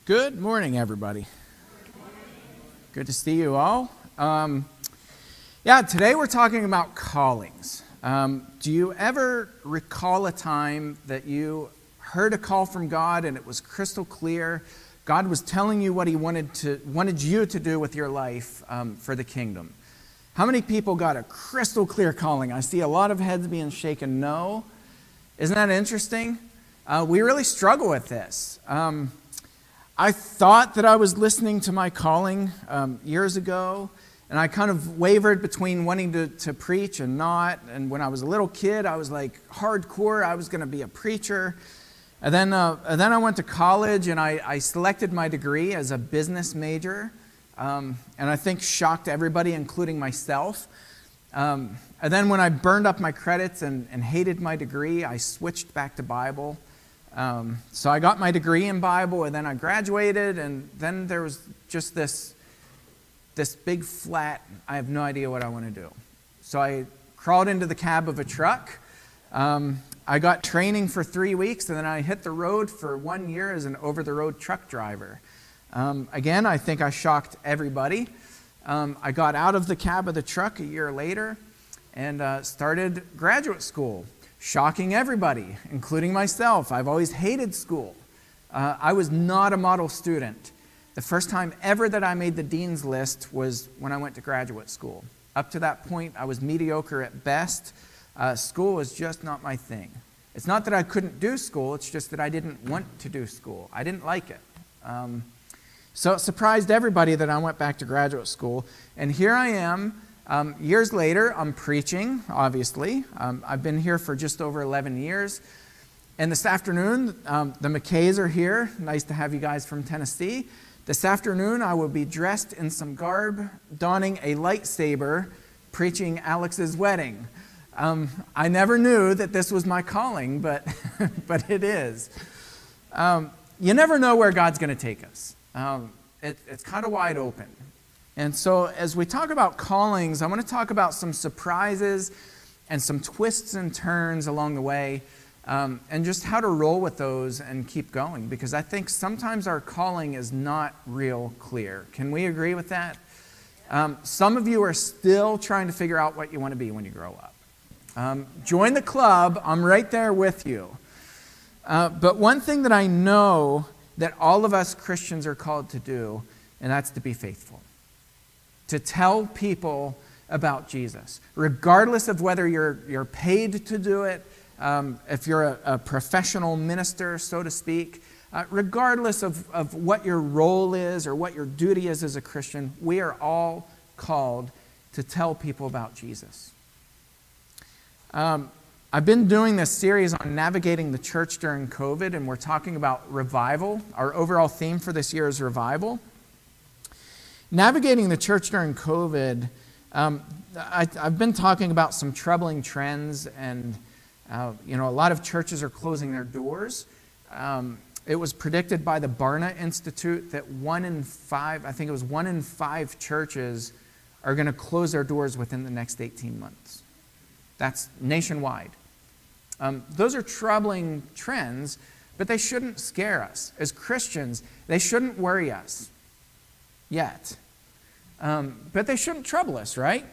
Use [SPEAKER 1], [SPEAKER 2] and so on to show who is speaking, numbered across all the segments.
[SPEAKER 1] Good morning, everybody. Good to see you all. Today we're talking about callings. Do you ever recall a time that you heard a call from God and it was crystal clear? God was telling you what He wanted you to do with your life for the kingdom. How many people got a crystal clear calling? I see a lot of heads being shaken no. Isn't that interesting? We really struggle with this. I thought that I was listening to my calling years ago, and I kind of wavered between wanting to preach and not. And when I was a little kid, I was like hardcore. I was going to be a preacher. And then I went to college, and I selected my degree as a business major, and I think shocked everybody, including myself. And then when I burned up my credits and hated my degree, I switched back to Bible. So I got my degree in Bible, and then I graduated, and then there was just this big flat, I have no idea what I want to do. So I crawled into the cab of a truck. I got training for 3 weeks, and then I hit the road for 1 year as an over-the-road truck driver. Again, I think I shocked everybody. I got out of the cab of the truck a year later and started graduate school. Shocking everybody, including myself. I've always hated school. I was not a model student. The first time ever that I made the dean's list was when I went to graduate school. Up to that point, I was mediocre at best. School was just not my thing. It's not that I couldn't do school, it's just that I didn't want to do school. I didn't like it. So it surprised everybody that I went back to graduate school. And here I am. Years later, I'm preaching, obviously. I've been here for just over 11 years. And this afternoon, the McKays are here. Nice to have you guys from Tennessee. This afternoon, I will be dressed in some garb, donning a lightsaber, preaching Alex's wedding. I never knew that this was my calling, but, but it is. You never know where God's going to take us. It's kind of wide open. And so as we talk about callings, I want to talk about some surprises and some twists and turns along the way, and just how to roll with those and keep going, because I think sometimes our calling is not real clear. Can we agree with that? Some of you are still trying to figure out what you want to be when you grow up. Join the club. I'm right there with you. But one thing that I know that all of us Christians are called to do, and that's to be faithful. To tell people about Jesus, regardless of whether you're paid to do it, if you're a professional minister, so to speak, regardless of what your role is or what your duty is as a Christian, we are all called to tell people about Jesus. I've been doing this series on navigating the church during COVID, and we're talking about revival. Our overall theme for this year is revival. Navigating the church during COVID, I've been talking about some troubling trends, and a lot of churches are closing their doors. It was predicted by the Barna Institute that 1 in 5 churches are going to close their doors within the next 18 months. That's nationwide. Those are troubling trends, but they shouldn't scare us. As Christians, they shouldn't worry us yet. But they shouldn't trouble us, right?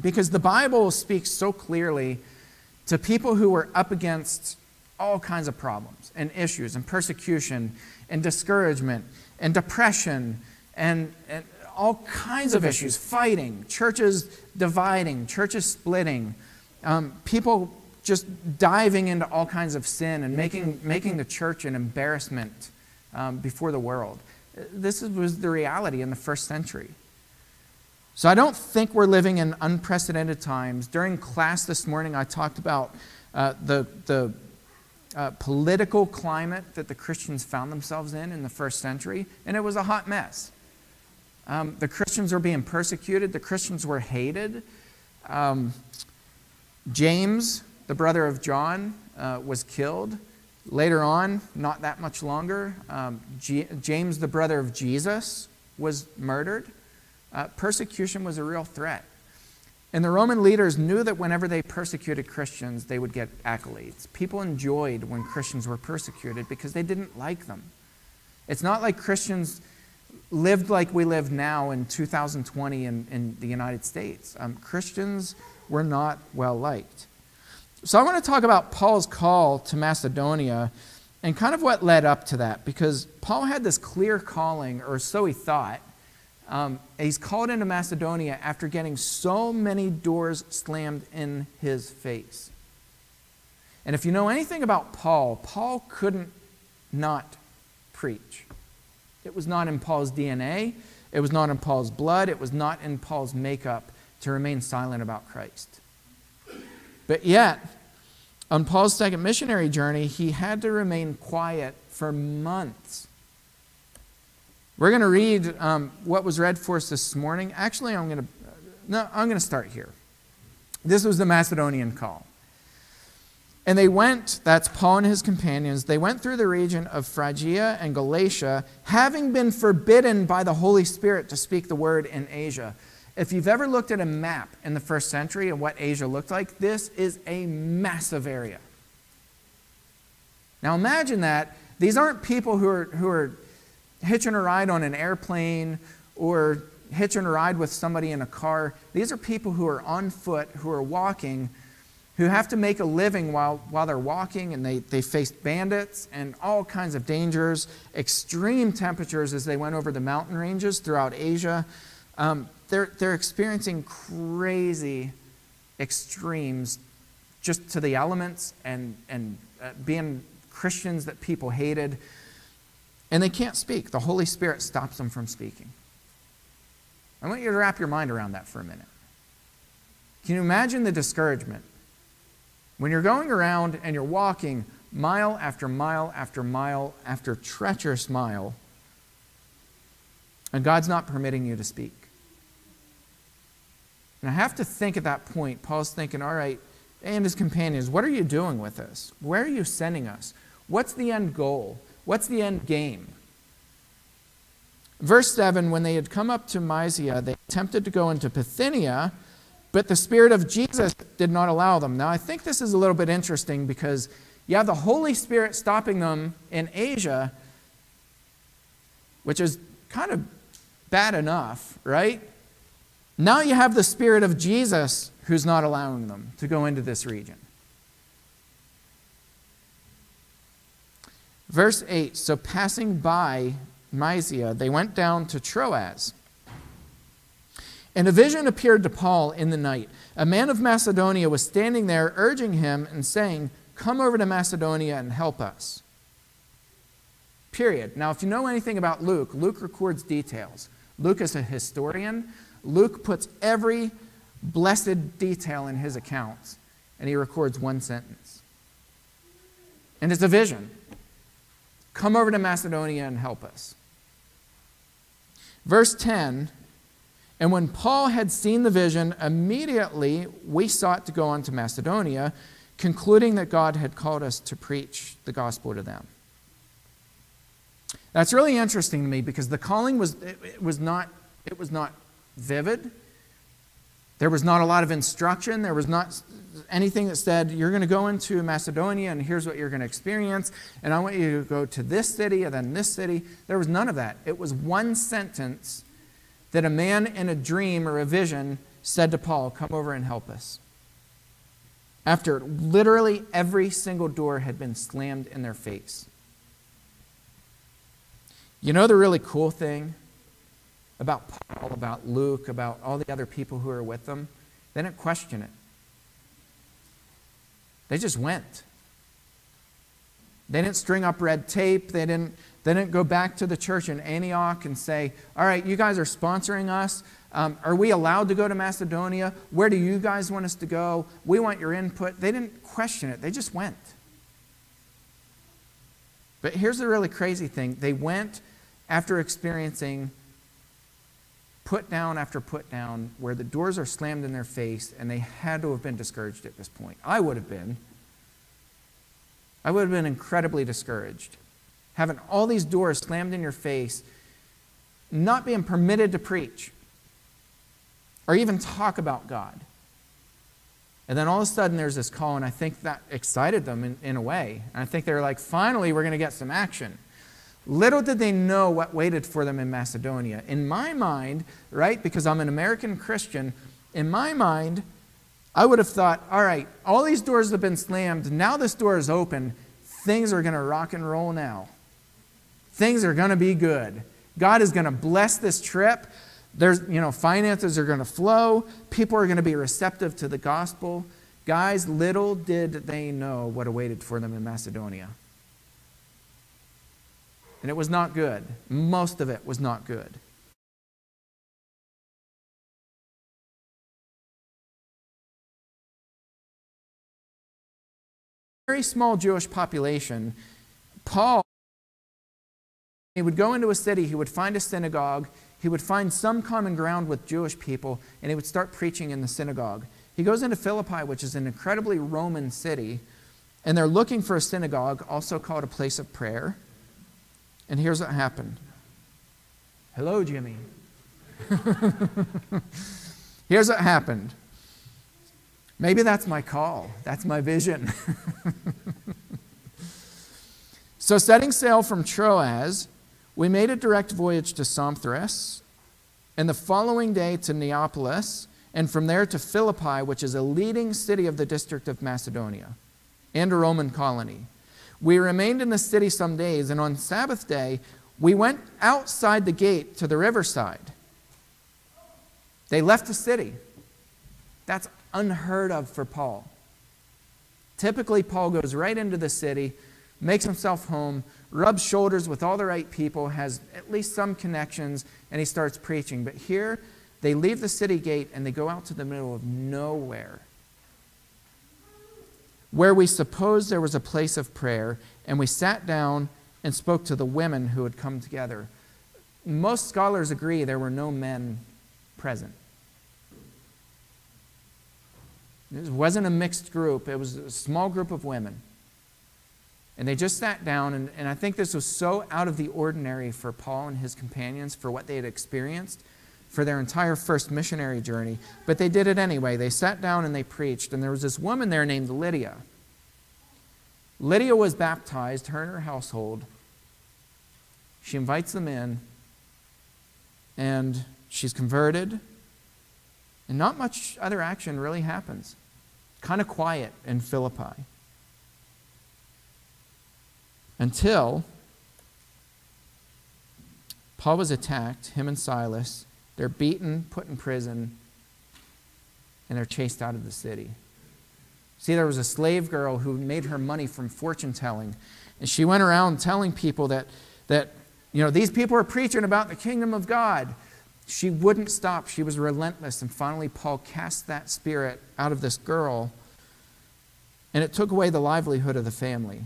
[SPEAKER 1] Because the Bible speaks so clearly to people who are up against all kinds of problems and issues and persecution and discouragement and depression and all kinds of issues, fighting, churches dividing, churches splitting, people just diving into all kinds of sin and making the church an embarrassment before the world. This was the reality in the first century. So I don't think we're living in unprecedented times. During class this morning, I talked about the political climate that the Christians found themselves in the first century, and it was a hot mess. The Christians were being persecuted. The Christians were hated. James, the brother of John, was killed. Later on, not that much longer, James, the brother of Jesus, was murdered. Persecution was a real threat. And the Roman leaders knew that whenever they persecuted Christians, they would get accolades. People enjoyed when Christians were persecuted because they didn't like them. It's not like Christians lived like we live now in 2020 in the United States. Christians were not well liked. So I want to talk about Paul's call to Macedonia and kind of what led up to that, because Paul had this clear calling, or so he thought. He's called into Macedonia after getting so many doors slammed in his face. And if you know anything about Paul, Paul couldn't not preach. It was not in Paul's DNA. It was not in Paul's blood. It was not in Paul's makeup to remain silent about Christ. But yet, on Paul's second missionary journey, he had to remain quiet for months. We're going to read what was read for us this morning. Actually, I'm going to start here. This was the Macedonian call. And they went, that's Paul and his companions, they went through the region of Phrygia and Galatia, having been forbidden by the Holy Spirit to speak the word in Asia. If you've ever looked at a map in the first century of what Asia looked like, this is a massive area. Now imagine that. These aren't people who are hitching a ride on an airplane or hitching a ride with somebody in a car. These are people who are on foot, who are walking, who have to make a living while they're walking, and they faced bandits and all kinds of dangers, extreme temperatures as they went over the mountain ranges throughout Asia. They're experiencing crazy extremes just to the elements and being Christians that people hated. And they can't speak. The Holy Spirit stops them from speaking. I want you to wrap your mind around that for a minute. Can you imagine the discouragement? When you're going around and you're walking mile after mile after mile after treacherous mile, and God's not permitting you to speak. And I have to think at that point, Paul's thinking, all right, and his companions, what are you doing with us? Where are you sending us? What's the end goal? What's the end game? Verse 7, when they had come up to Mysia, they attempted to go into Bithynia, but the Spirit of Jesus did not allow them. Now, I think this is a little bit interesting because you have the Holy Spirit stopping them in Asia, which is kind of bad enough, right? Now you have the Spirit of Jesus who's not allowing them to go into this region. Verse 8, so passing by Mysia, they went down to Troas. And a vision appeared to Paul in the night. A man of Macedonia was standing there, urging him and saying, come over to Macedonia and help us. Period. Now, if you know anything about Luke, Luke records details. Luke is a historian. Luke puts every blessed detail in his accounts, and he records one sentence. And it's a vision. Come over to Macedonia and help us. Verse 10, and when Paul had seen the vision, immediately we sought to go on to Macedonia, concluding that God had called us to preach the gospel to them. That's really interesting to me because the calling was not vivid. There was not a lot of instruction. There was not anything that said, you're going to go into Macedonia and here's what you're going to experience, and I want you to go to this city and then this city. There was none of that. It was one sentence that a man in a dream or a vision said to Paul, come over and help us. After literally every single door had been slammed in their face. You know the really cool thing about Paul, about Luke, about all the other people who were with them? They didn't question it. They just went. They didn't string up red tape. They didn't go back to the church in Antioch and say, all right, you guys are sponsoring us. Are we allowed to go to Macedonia? Where do you guys want us to go? We want your input. They didn't question it. They just went. But here's the really crazy thing. They went after experiencing put down after put down, where the doors are slammed in their face, and they had to have been discouraged at this point. I would have been. I would have been incredibly discouraged. Having all these doors slammed in your face, not being permitted to preach, or even talk about God. And then all of a sudden there's this call, and I think that excited them in a way. And I think they were like, finally, we're going to get some action. Little did they know what waited for them in Macedonia. In my mind, right, because I'm an American Christian, in my mind, I would have thought, all right, all these doors have been slammed. Now this door is open. Things are going to rock and roll now. Things are going to be good. God is going to bless this trip. There's, finances are going to flow. People are going to be receptive to the gospel. Guys, little did they know what awaited for them in Macedonia. And it was not good. Most of it was not good. Very small Jewish population. Paul, he would go into a city, he would find a synagogue, he would find some common ground with Jewish people, and he would start preaching in the synagogue. He goes into Philippi, which is an incredibly Roman city, and they're looking for a synagogue, also called a place of prayer. And here's what happened. Hello, Jimmy. Here's what happened. Maybe that's my call. That's my vision. So setting sail from Troas, we made a direct voyage to Samothrace, and the following day to Neapolis, and from there to Philippi, which is a leading city of the district of Macedonia, and a Roman colony. We remained in the city some days, and on Sabbath day, we went outside the gate to the riverside. They left the city. That's unheard of for Paul. Typically, Paul goes right into the city, makes himself home, rubs shoulders with all the right people, has at least some connections, and he starts preaching. But here, they leave the city gate and they go out to the middle of nowhere, where we supposed there was a place of prayer, and we sat down and spoke to the women who had come together. Most scholars agree there were no men present. It wasn't a mixed group. It was a small group of women. And they just sat down, and I think this was so out of the ordinary for Paul and his companions for what they had experienced for their entire first missionary journey. But they did it anyway. They sat down and they preached. And there was this woman there named Lydia. Lydia was baptized, her and her household. She invites them in, and she's converted. And not much other action really happens. Kind of quiet in Philippi. Until Paul was attacked, him and Silas. They're beaten, put in prison, and they're chased out of the city. See, there was a slave girl who made her money from fortune telling, and she went around telling people that these people are preaching about the kingdom of God. She wouldn't stop. She was relentless, and finally Paul cast that spirit out of this girl, and it took away the livelihood of the family,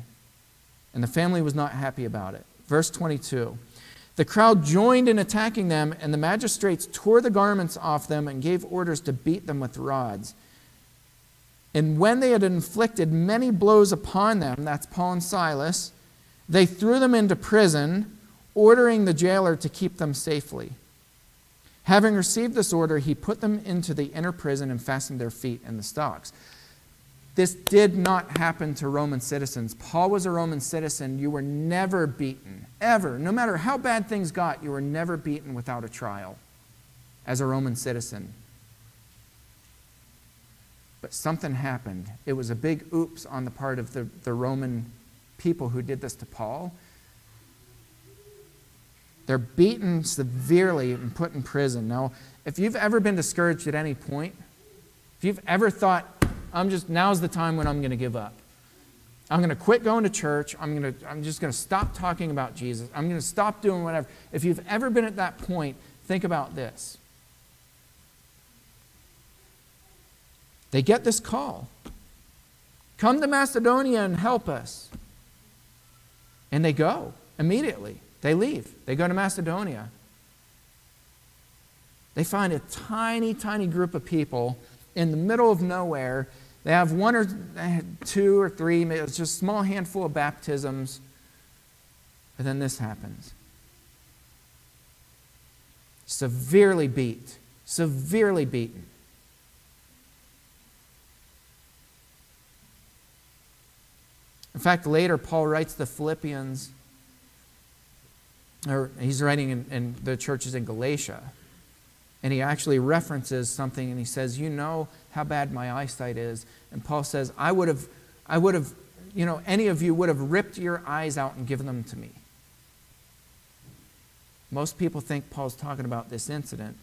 [SPEAKER 1] and the family was not happy about it. Verse 22. The crowd joined in attacking them, and the magistrates tore the garments off them and gave orders to beat them with rods. And when they had inflicted many blows upon them, that's Paul and Silas, they threw them into prison, ordering the jailer to keep them safely. Having received this order, he put them into the inner prison and fastened their feet in the stocks. This did not happen to Roman citizens. Paul was a Roman citizen. You were never beaten, ever. No matter how bad things got, you were never beaten without a trial as a Roman citizen. But something happened. It was a big oops on the part of the Roman people who did this to Paul. They're beaten severely and put in prison. Now, if you've ever been discouraged at any point, if you've ever thought, now's the time when I'm going to give up. I'm going to quit going to church. I'm just going to stop talking about Jesus. I'm going to stop doing whatever. If you've ever been at that point, think about this. They get this call. Come to Macedonia and help us. And they go immediately. They leave. They go to Macedonia. They find a tiny, tiny group of people in the middle of nowhere. They have one or two or three, it's just a small handful of baptisms. But then this happens. Severely beaten. In fact, later Paul writes the Philippians, or he's writing in the churches in Galatia, and he actually references something, and he says, you know how bad my eyesight is. And Paul says, I would have, any of you would have ripped your eyes out and given them to me. Most people think Paul's talking about this incident.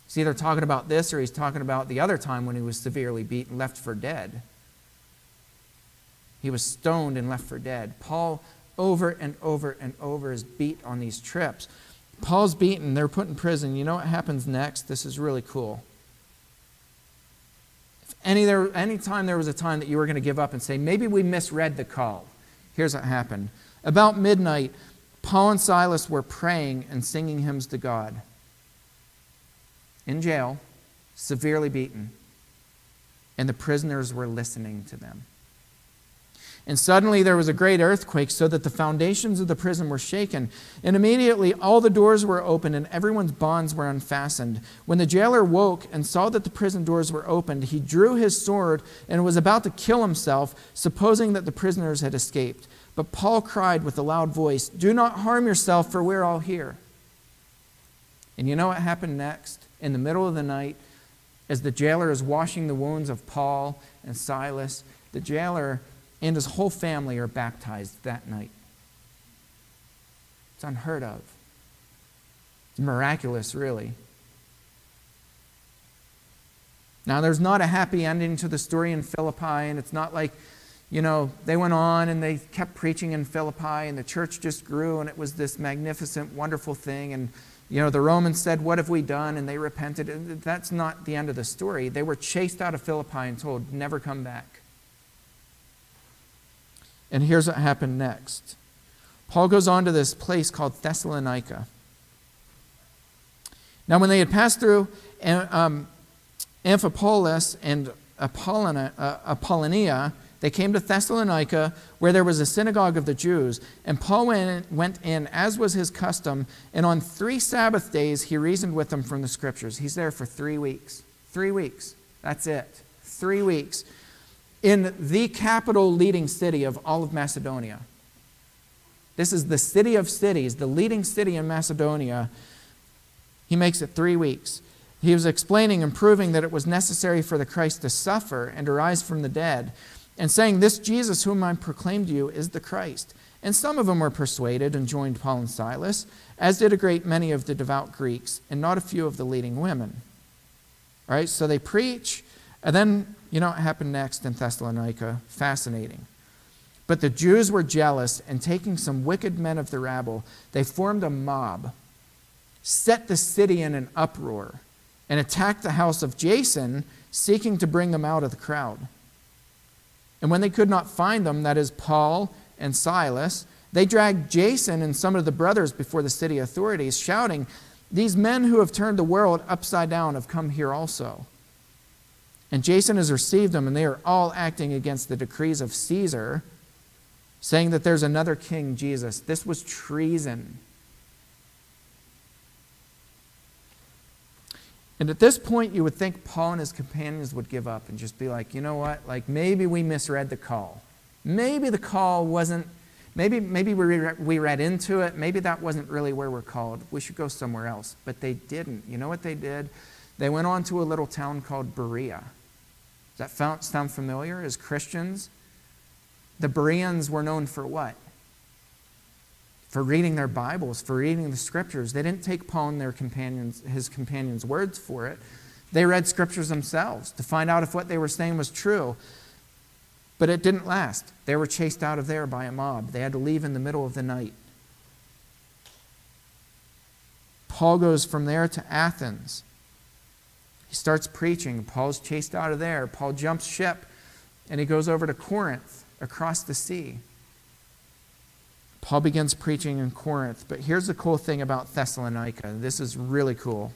[SPEAKER 1] He's either talking about this or he's talking about the other time when he was severely beaten, left for dead. He was stoned and left for dead. Paul, over and over and over, is beat on these trips. Paul's beaten. They're put in prison. You know what happens next? This is really cool. If any time there was a time that you were going to give up and say, maybe we misread the call, here's what happened. About midnight, Paul and Silas were praying and singing hymns to God. In jail, severely beaten, and the prisoners were listening to them. And suddenly there was a great earthquake, so that the foundations of the prison were shaken. And immediately all the doors were opened, and everyone's bonds were unfastened. When the jailer woke and saw that the prison doors were opened, he drew his sword and was about to kill himself, supposing that the prisoners had escaped. But Paul cried with a loud voice, "Do not harm yourself, for we're all here." And you know what happened next? In the middle of the night, as the jailer is washing the wounds of Paul and Silas, the jailer and his whole family are baptized that night. It's unheard of. It's miraculous, really. Now, there's not a happy ending to the story in Philippi, and it's not like, they went on and they kept preaching in Philippi, and the church just grew, and it was this magnificent, wonderful thing, and the Romans said, "What have we done?" And they repented. And that's not the end of the story. They were chased out of Philippi and told, never come back. And here's what happened next. Paul goes on to this place called Thessalonica. Now, when they had passed through Amphipolis and Apollonia, they came to Thessalonica, where there was a synagogue of the Jews. And Paul went in, as was his custom, and on 3 Sabbath days he reasoned with them from the Scriptures. He's there for 3 weeks. 3 weeks. That's it. 3 weeks. In the capital leading city of all of Macedonia. This is the city of cities, the leading city in Macedonia. He makes it 3 weeks. He was explaining and proving that it was necessary for the Christ to suffer and to rise from the dead, and saying, "This Jesus whom I proclaim to you is the Christ." And some of them were persuaded and joined Paul and Silas, as did a great many of the devout Greeks, and not a few of the leading women. All right, so they preach, and then, what happened next in Thessalonica? Fascinating. But the Jews were jealous, and taking some wicked men of the rabble, they formed a mob, set the city in an uproar, and attacked the house of Jason, seeking to bring them out of the crowd. And when they could not find them, that is Paul and Silas, they dragged Jason and some of the brothers before the city authorities, shouting, "These men who have turned the world upside down have come here also." And Jason has received them, and they are all acting against the decrees of Caesar, saying that there's another king, Jesus. This was treason. And at this point, you would think Paul and his companions would give up and just be like, you know what? Maybe we misread the call. Maybe the call wasn't, maybe we read into it. Maybe that wasn't really where we're called. We should go somewhere else. But they didn't. You know what they did? They went on to a little town called Berea. Does that sound familiar? As Christians, the Bereans were known for what? For reading their Bibles, for reading the Scriptures. They didn't take Paul and his companions' words for it. They read Scriptures themselves to find out if what they were saying was true. But it didn't last. They were chased out of there by a mob. They had to leave in the middle of the night. Paul goes from there to Athens. He starts preaching. Paul's chased out of there. Paul jumps ship, and he goes over to Corinth, across the sea. Paul begins preaching in Corinth. But here's the cool thing about Thessalonica. This is really cool.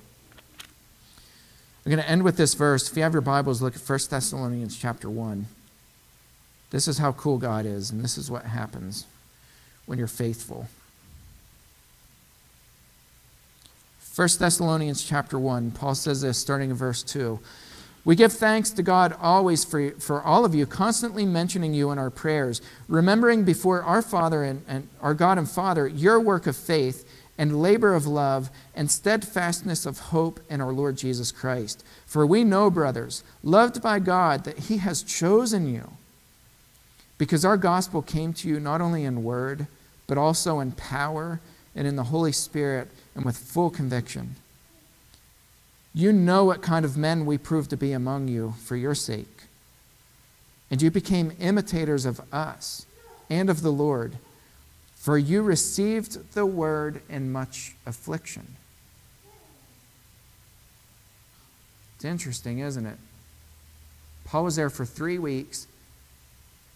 [SPEAKER 1] I'm going to end with this verse. If you have your Bibles, look at 1 Thessalonians chapter 1. This is how cool God is, and this is what happens when you're faithful. 1 Thessalonians chapter 1, Paul says this, starting in verse 2. We give thanks to God always for all of you, constantly mentioning you in our prayers, remembering before our Father and our God and Father your work of faith and labor of love and steadfastness of hope in our Lord Jesus Christ. For we know, brothers, loved by God, that he has chosen you, because our gospel came to you not only in word, but also in power and in the Holy Spirit and with full conviction. You know what kind of men we proved to be among you for your sake. And you became imitators of us and of the Lord, for you received the word in much affliction. It's interesting, isn't it? Paul was there for 3 weeks.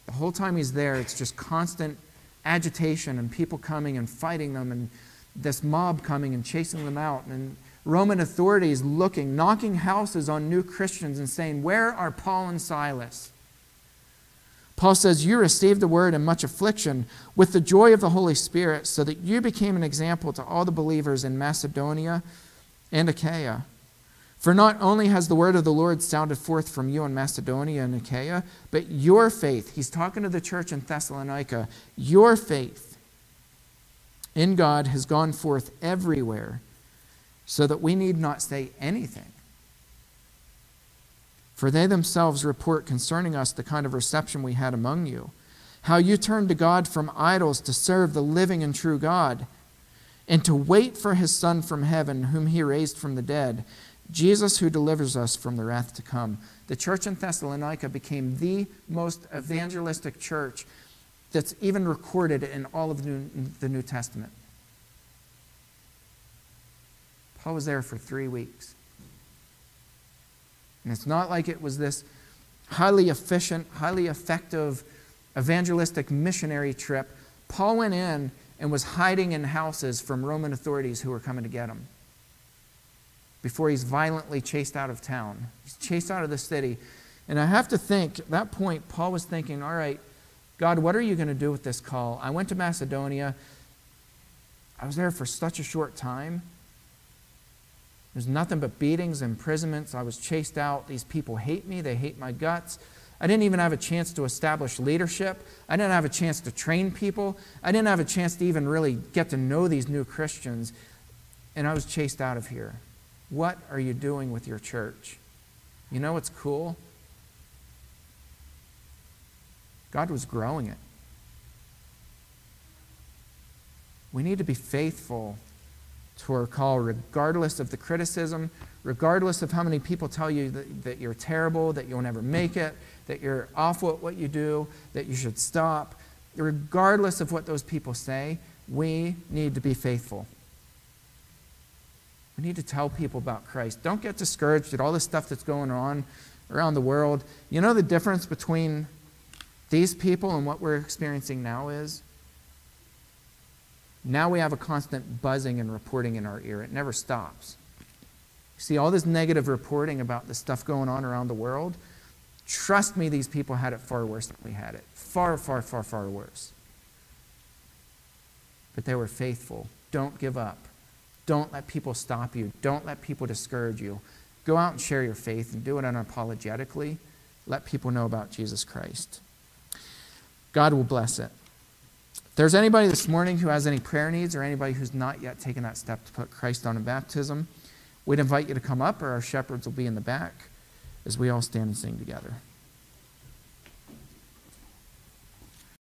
[SPEAKER 1] The whole time he's there, it's just constant agitation and people coming and fighting them and this mob coming and chasing them out, and Roman authorities looking, knocking houses on new Christians and saying, "Where are Paul and Silas?" Paul says, you received the word in much affliction with the joy of the Holy Spirit, so that you became an example to all the believers in Macedonia and Achaia. For not only has the word of the Lord sounded forth from you in Macedonia and Achaia, but your faith, he's talking to the church in Thessalonica, your faith in God has gone forth everywhere, so that we need not say anything. For they themselves report concerning us the kind of reception we had among you, how you turned to God from idols to serve the living and true God, and to wait for his Son from heaven, whom he raised from the dead, Jesus, who delivers us from the wrath to come. The church in Thessalonica became the most evangelistic church that's even recorded in all of the New Testament. Paul was there for 3 weeks. And it's not like it was this highly efficient, highly effective evangelistic missionary trip. Paul went in and was hiding in houses from Roman authorities who were coming to get him before he's violently chased out of town. He's chased out of the city. And I have to think, at that point, Paul was thinking, all right, God, what are you going to do with this call? I went to Macedonia. I was there for such a short time. There's nothing but beatings, imprisonments. I was chased out. These people hate me. They hate my guts. I didn't even have a chance to establish leadership. I didn't have a chance to train people. I didn't have a chance to even really get to know these new Christians. And I was chased out of here. What are you doing with your church? You know what's cool? God was growing it. We need to be faithful to our call, regardless of the criticism, regardless of how many people tell you that you're terrible, that you'll never make it, that you're awful at what you do, that you should stop. Regardless of what those people say, we need to be faithful. We need to tell people about Christ. Don't get discouraged at all this stuff that's going on around the world. You know the difference between these people and what we're experiencing now is? Now we have a constant buzzing and reporting in our ear. It never stops. You see all this negative reporting about the stuff going on around the world? Trust me, these people had it far worse than we had it. Far, far, far, far worse. But they were faithful. Don't give up. Don't let people stop you. Don't let people discourage you. Go out and share your faith and do it unapologetically. Let people know about Jesus Christ. God will bless it. If there's anybody this morning who has any prayer needs or anybody who's not yet taken that step to put Christ on in baptism, we'd invite you to come up, or our shepherds will be in the back as we all stand and sing together.